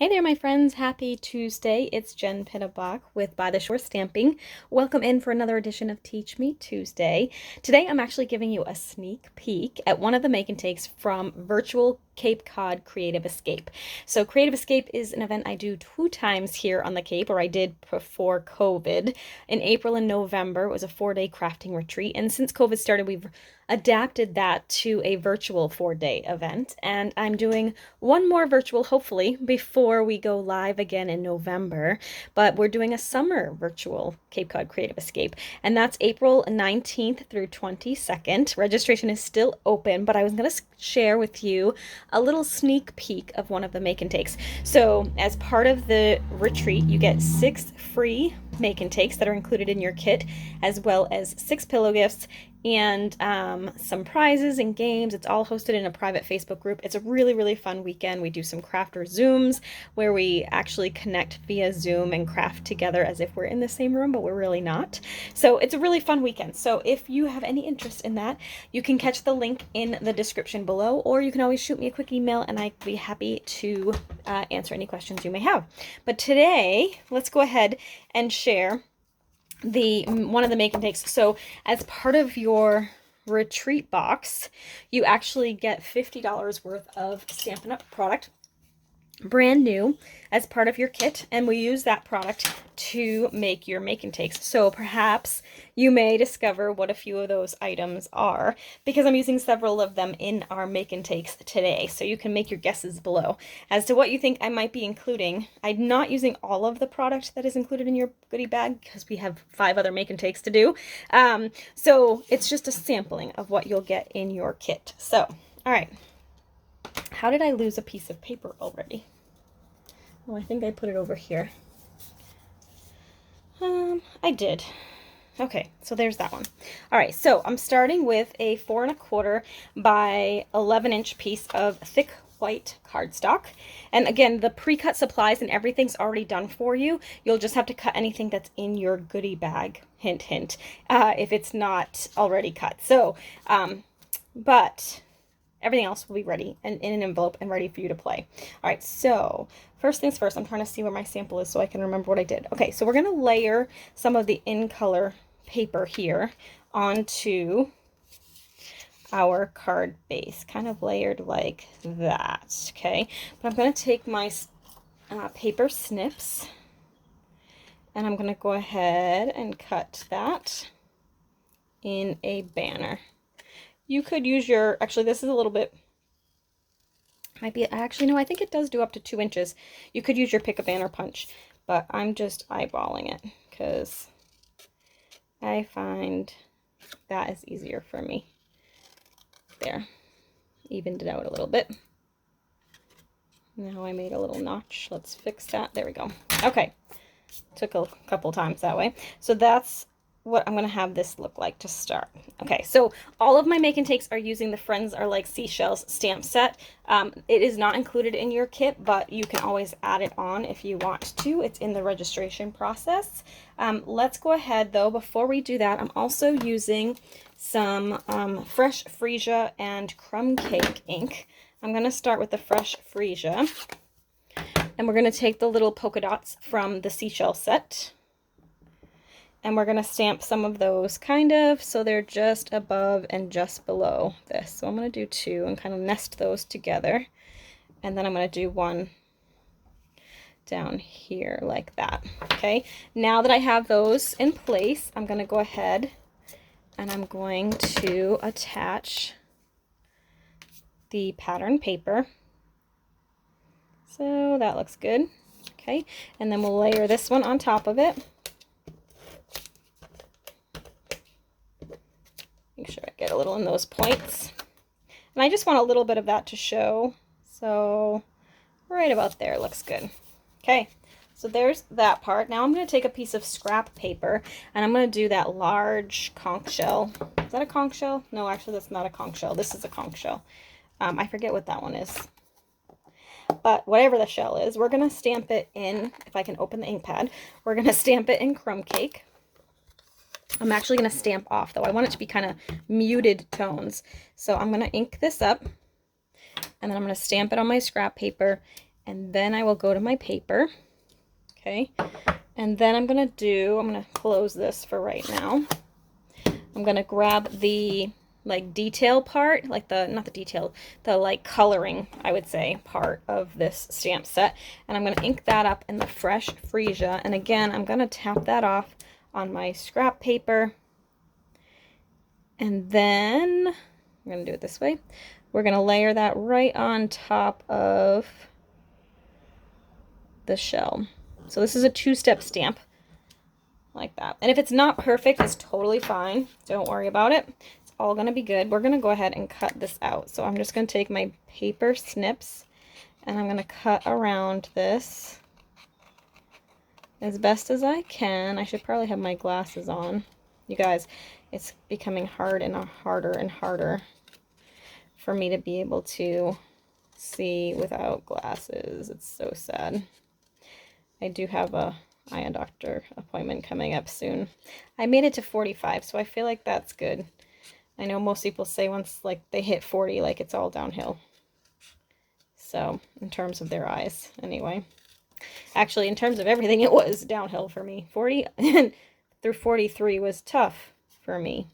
Hey there, my friends. Happy Tuesday. It's Jen Pinnabach with By the Shore Stamping. Welcome in for another edition of Teach Me Tuesday. Today, I'm actually giving you a sneak peek at one of the make and takes from Virtual Cape Cod Creative Escape. So Creative Escape is an event I do 2 times here on the Cape, or I did before COVID. In April and November, it was a 4-day crafting retreat. And since COVID started, we've adapted that to a virtual 4-day event. And I'm doing one more virtual, hopefully, before we go live again in November. But we're doing a summer virtual Cape Cod Creative Escape. And that's April 19th through 22nd. Registration is still open, but I was going to share with you a little sneak peek of one of the make and takes. So as part of the retreat, you get 6 free make and takes that are included in your kit, as well as 6 pillow gifts and some prizes and games. It's all hosted in a private Facebook group. It's a really, really fun weekend. We do some crafter Zooms where we actually connect via Zoom and craft together as if we're in the same room, but we're really not. So it's a really fun weekend. So if you have any interest in that, you can catch the link in the description below, or you can always shoot me a quick email and I'd be happy to answer any questions you may have. But today, let's go ahead and share one of the make and takes. So as part of your retreat box, you actually get $50 worth of Stampin' Up product, brand new, as part of your kit, and we use that product to make your make and takes. So perhaps you may discover what a few of those items are, because I'm using several of them in our make and takes today. So you can make your guesses below as to what you think I might be including. I'm not using all of the product that is included in your goodie bag because we have 5 other make and takes to do. So it's just a sampling of what you'll get in your kit. So, all right. How did I lose a piece of paper already? Oh, I think I put it over here. I did. Okay, so there's that one. All right, so I'm starting with a 4 1/4 by 11-inch piece of thick white cardstock. And again, the pre-cut supplies and everything's already done for you. You'll just have to cut anything that's in your goodie bag. Hint, hint, if it's not already cut. So, but everything else will be ready and in an envelope and ready for you to play. All right, so first things first, I'm trying to see where my sample is so I can remember what I did. Okay, so we're going to layer some of the in-color paper here onto our card base, kind of layered like that, okay? But I'm going to take my paper snips and I'm going to go ahead and cut that in a banner. You could use your, actually this is a little bit, might be, actually no, I think it does do up to 2 inches. You could use your pick a banner punch, but I'm just eyeballing it because I find that is easier for me. There, evened it out a little bit. Now I made a little notch. Let's fix that. There we go. Okay, took a couple times that way. So that's what I'm going to have this look like to start. Okay, so all of my make and takes are using the Friends Are Like Seashells stamp set. It is not included in your kit, but you can always add it on if you want to. It's in the registration process. Let's go ahead though, before we do that, I'm also using some Fresh Freesia and Crumb Cake ink. I'm going to start with the Fresh Freesia, and we're going to take the little polka dots from the seashell set. And we're going to stamp some of those kind of so they're just above and just below this. So I'm going to do 2 and kind of nest those together. And then I'm going to do 1 down here like that. Okay, now that I have those in place, I'm going to go ahead and I'm going to attach the pattern paper. So that looks good. Okay, and then we'll layer this one on top of it. Make sure I get a little in those points. And I just want a little bit of that to show. So right about there looks good. Okay, so there's that part. Now I'm going to take a piece of scrap paper and I'm going to do that large conch shell. Is that a conch shell? No, actually that's not a conch shell. This is a conch shell. I forget what that one is. But whatever the shell is, we're going to stamp it in, if I can open the ink pad, we're going to stamp it in Crumb Cake. I'm actually going to stamp off, though. I want it to be kind of muted tones. So I'm going to ink this up, and then I'm going to stamp it on my scrap paper, And then I will go to my paper. Okay. And then I'm going to close this for right now. I'm going to grab the like detail part, like not the detail, the like coloring, I would say, part of this stamp set. And I'm going to ink that up in the fresh freesia. And again, I'm going to tap that off on my scrap paper. And then I'm going to do it this way. We're going to layer that right on top of the shell. So this is a two-step stamp like that. And if it's not perfect, it's totally fine. Don't worry about it. It's all going to be good. We're going to go ahead and cut this out. So I'm just going to take my paper snips and I'm going to cut around this as best as I can. I should probably have my glasses on. You guys, it's becoming harder and harder for me to be able to see without glasses. It's so sad. I do have a eye doctor appointment coming up soon. I made it to 45, so I feel like that's good. I know most people say once like they hit 40, like it's all downhill. So in terms of their eyes, anyway. Actually, in terms of everything, it was downhill for me. 40 through 43 was tough for me.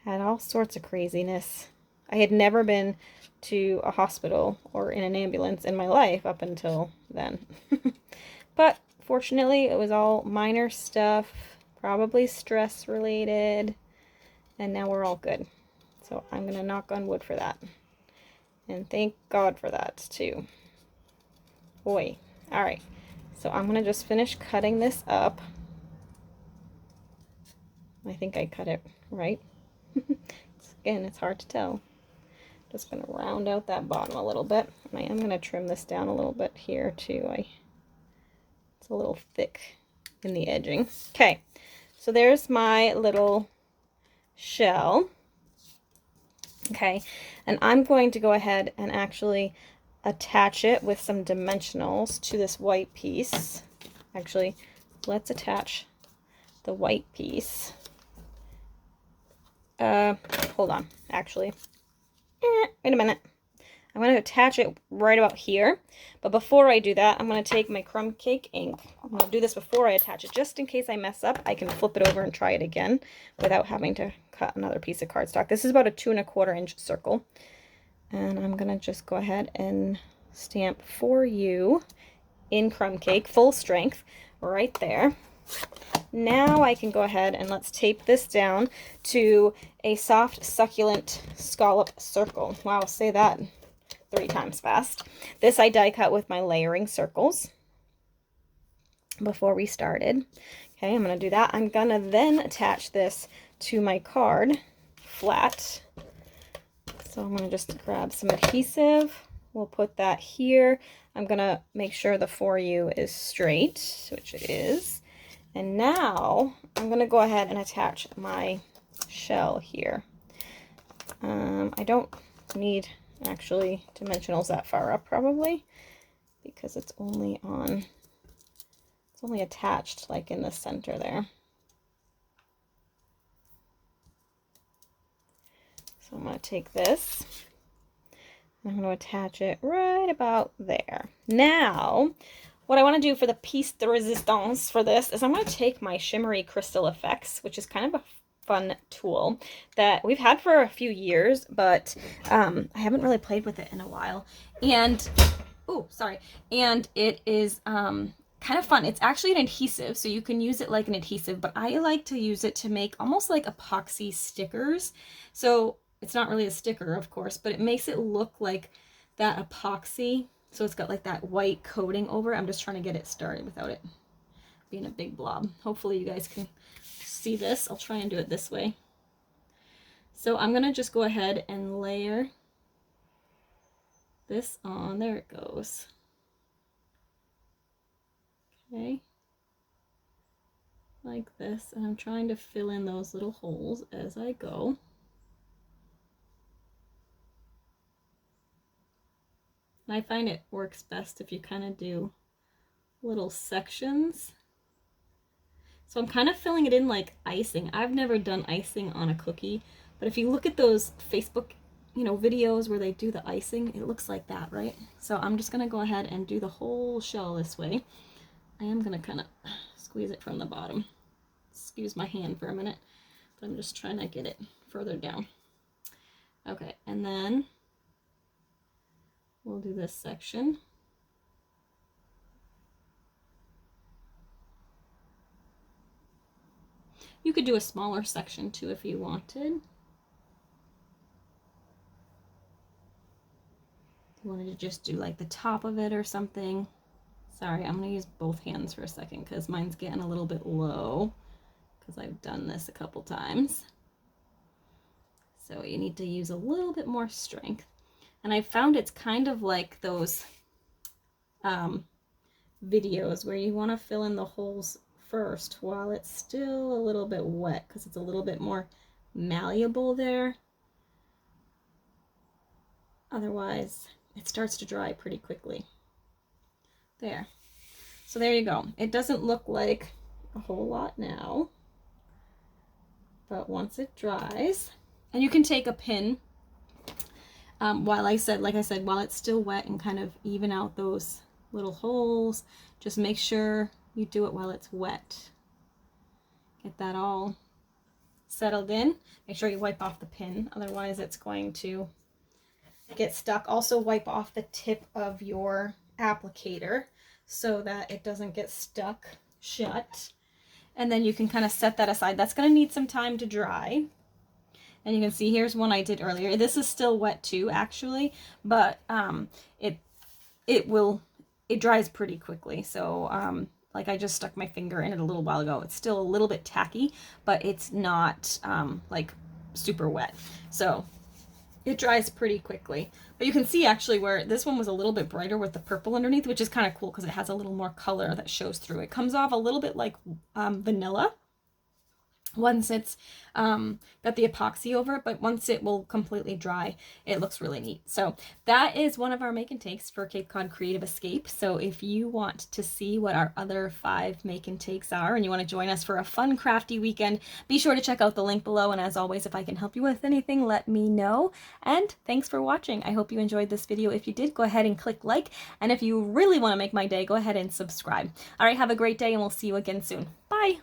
Had all sorts of craziness. I had never been to a hospital or in an ambulance in my life up until then. But fortunately, it was all minor stuff, probably stress related, and now we're all good. So I'm going to knock on wood for that. And thank God for that, too. Boy. All right. So I'm going to just finish cutting this up. I think I cut it right. Again, it's hard to tell. Just going to round out that bottom a little bit. And I am going to trim this down a little bit here, too. It's a little thick in the edging. Okay, so there's my little shell. Okay, and I'm going to go ahead and actually attach it with some dimensionals to this white piece. Actually, let's attach the white piece. Hold on, actually. Wait a minute. I'm going to attach it right about here, but before I do that, I'm going to take my crumb cake ink. I'm going to do this before I attach it, just in case I mess up. I can flip it over and try it again without having to cut another piece of cardstock. This is about a 2¼ inch circle, and I'm going to just go ahead and stamp "For You" in crumb cake, full strength, right there. Now I can go ahead and let's tape this down to a soft, succulent scallop circle. Wow, say that 3 times fast. This I die cut with my layering circles before we started. Okay, I'm going to do that. I'm going to then attach this to my card flat. So I'm going to just grab some adhesive. We'll put that here. I'm going to make sure the "For You" is straight, which it is. And now I'm going to go ahead and attach my shell here. I don't need actually dimensionals that far up probably, because it's only attached like in the center there. So I'm going to take this, I'm going to attach it right about there. Now what I want to do for the piece de resistance for this is I'm going to take my Shimmety Crystal effects, which is kind of a fun tool that we've had for a few years, but I haven't really played with it in a while. And, oh, sorry. And it is kind of fun. It's actually an adhesive, so you can use it like an adhesive, but I like to use it to make almost like epoxy stickers. So it's not really a sticker, of course, but it makes it look like that epoxy. So it's got like that white coating over it. I'm just trying to get it started without it being a big blob. Hopefully you guys can see this. I'll try and do it this way. So I'm going to just go ahead and layer this on. There it goes. Okay. Like this. And I'm trying to fill in those little holes as I go. And I find it works best if you kind of do little sections. So I'm kind of filling it in like icing. I've never done icing on a cookie, but if you look at those Facebook you know, videos where they do the icing, it looks like that, right? So I'm just going to go ahead and do the whole shell this way. I am going to kind of squeeze it from the bottom. Excuse my hand for a minute, but I'm just trying to get it further down. Okay, and then we'll do this section. You could do a smaller section too if you wanted. You wanted to just do like the top of it or something. Sorry, I'm going to use both hands for a second because mine's getting a little bit low because I've done this a couple times. So you need to use a little bit more strength. And I found it's kind of like those videos where you want to fill in the holes first while it's still a little bit wet because it's a little bit more malleable there. Otherwise, it starts to dry pretty quickly. There. So there you go. It doesn't look like a whole lot now, but once it dries, and you can take a pin while I said, while it's still wet and kind of even out those little holes. Just make sure you do it while it's wet. Get that all settled in. Make sure you wipe off the pin, otherwise it's going to get stuck. Also wipe off the tip of your applicator so that it doesn't get stuck shut. And then you can kind of set that aside. That's going to need some time to dry. And you can see here's one I did earlier. This is still wet too, actually, but it dries pretty quickly. So like I just stuck my finger in it a little while ago. It's still a little bit tacky, but it's not like super wet. So it dries pretty quickly. But you can see actually where this one was a little bit brighter with the purple underneath, which is kind of cool because it has a little more color that shows through. It comes off a little bit like vanilla once it's got the epoxy over it, but once it will completely dry, it looks really neat. So that is one of our make and takes for Cape Cod Creative Escape. So if you want to see what our other 5 make and takes are and you want to join us for a fun crafty weekend, be sure to check out the link below. And as always, if I can help you with anything, let me know. And thanks for watching. I hope you enjoyed this video. If you did, go ahead and click like. And if you really want to make my day, go ahead and subscribe. All right, have a great day and we'll see you again soon. Bye.